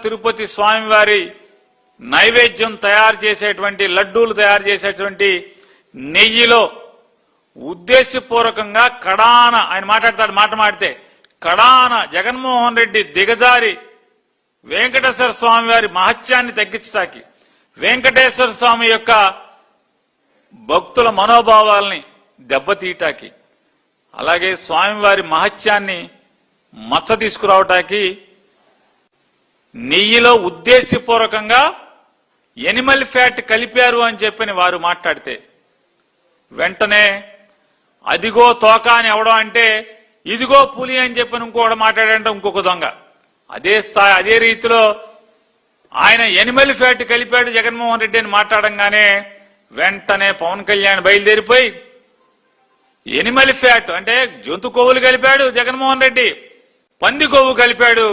తిరుపతి స్వామివారి నైవేద్యం తయారు చేసేటువంటి లడ్డూలు తయారు చేసేటువంటి నెయ్యిలో ఉద్దేశపూర్వకంగా కడాన ఆయన మాట్లాడితే కడాన జగన్మోహన్ రెడ్డి దిగజారి వెంకటేశ్వర స్వామి వారి మహత్యాన్ని తగ్గించడానికి, వెంకటేశ్వర స్వామి యొక్క భక్తుల మనోభావాల్ని దెబ్బతీయటానికి, అలాగే స్వామివారి మహత్యాన్ని మచ్చ తీసుకురావటానికి నెయ్యిలో ఉద్దేశపూర్వకంగా ఎనిమల్ ఫ్యాట్ కలిపారు అని చెప్పని వారు మాట్లాడితే వెంటనే అదిగో తోక అని ఎవడో అంటే ఇదిగో పులి అని చెప్పని ఇంకోటి మాట్లాడంటే ఇంకొక దొంగ. అదే రీతిలో ఆయన ఎనిమల్ ఫ్యాట్ కలిపాడు జగన్మోహన్ రెడ్డి అని మాట్లాడంగానే వెంటనే పవన్ కళ్యాణ్ బయలుదేరిపోయి ఎనిమల్ ఫ్యాట్ అంటే జంతు కొవ్వులు కలిపాడు జగన్మోహన్ రెడ్డి, పంది కొవ్వు కలిపాడు,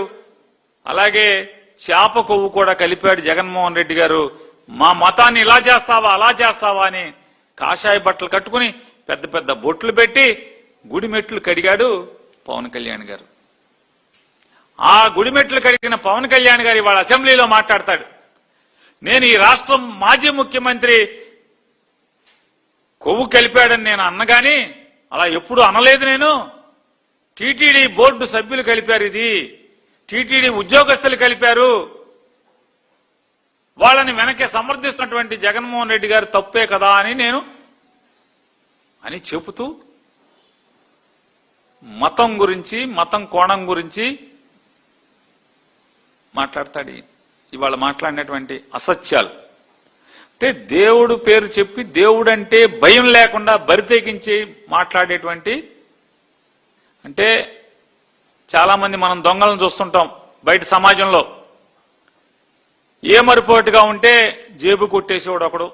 అలాగే చేప కొవ్వు కూడా కలిపాడు జగన్మోహన్ రెడ్డి గారు. మా మతాన్ని ఇలా చేస్తావా అలా చేస్తావా అని కాషాయ బట్టలు కట్టుకుని పెద్ద పెద్ద బొట్లు పెట్టి గుడి మెట్లు కడిగాడు పవన్ కళ్యాణ్ గారు. ఆ గుడి మెట్లు కడిగిన పవన్ కళ్యాణ్ గారు ఇవాళ అసెంబ్లీలో మాట్లాడతాడు, నేను ఈ రాష్ట్రం మాజీ ముఖ్యమంత్రి కొవ్వు కలిపాడని నేను అన్నగాని అలా ఎప్పుడు అనలేదు. నేను టీటీడీ బోర్డు సభ్యులు కలిపారు, ఇది టీటీడీ ఉద్యోగస్తులు కలిపారు, వాళ్ళని వెనకే సమర్థిస్తున్నటువంటి జగన్మోహన్ రెడ్డి గారు తప్పే కదా అని చెబుతూ మతం గురించి మతం కోణం గురించి మాట్లాడతాడు. ఇవాళ మాట్లాడినటువంటి అసత్యాలు అంటే దేవుడు పేరు చెప్పి దేవుడంటే భయం లేకుండా బరితెగించి మాట్లాడేటువంటి, అంటే చాలా మంది మనం దొంగలను చూస్తుంటాం బయట సమాజంలో. ఏమరిపోటుగా ఉంటే జేబు కొట్టేసేవాడు ఒకడు,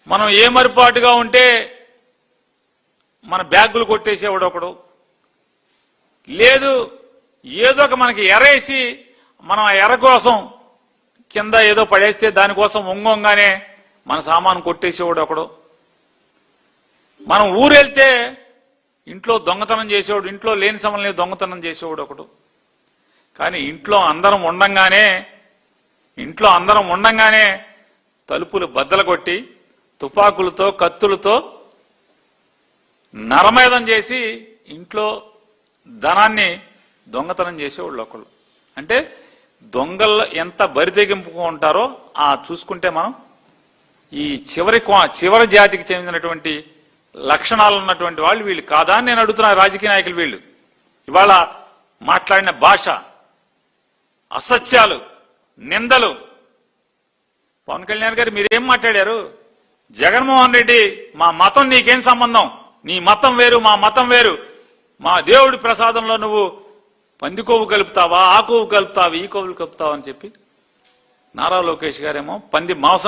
మనం ఏమరిపాటుగా ఉంటే మన బ్యాగులు కొట్టేసేవాడు ఒకడు, లేదు ఏదో ఒక మనకి ఎరేసి మనం ఆ ఎర కోసం కింద ఏదో పడేస్తే దానికోసం ఒంగొంగానే మన సామాను కొట్టేసేవాడు ఒకడు, మనం ఊరెళ్తే ఇంట్లో దొంగతనం చేసేవాడు, ఇంట్లో లేని సమయంలో దొంగతనం చేసేవాడు ఒకడు. కానీ ఇంట్లో అందరం ఉండంగానే తలుపులు బద్దలు కొట్టి తుపాకులతో కత్తులతో నరమేధం చేసి ఇంట్లో ధనాన్ని దొంగతనం చేసేవాళ్ళు ఒకళ్ళు. అంటే దొంగల్లో ఎంత బరితెగింపుగా ఉంటారో చూసుకుంటే మనం ఈ చివరి జాతికి చెందినటువంటి లక్షణాలు ఉన్నటువంటి వాళ్ళు వీళ్ళు కాదా అని నేను అడుగుతున్నా. రాజకీయ నాయకులు వీళ్ళు ఇవాళ మాట్లాడిన భాష, అసత్యాలు, నిందలు. పవన్ కళ్యాణ్ గారు మీరేం మాట్లాడారు? జగన్మోహన్ రెడ్డి మా మతం నీకేం సంబంధం, నీ మతం వేరు మా మతం వేరు, మా దేవుడి ప్రసాదంలో నువ్వు పంది కొవ్వు కలుపుతావా, ఆ కొవ్వు కలుపుతావా, ఈ కొవ్వులు కలుపుతావా అని చెప్పి నారా లోకేష్ గారేమో పంది మాంసం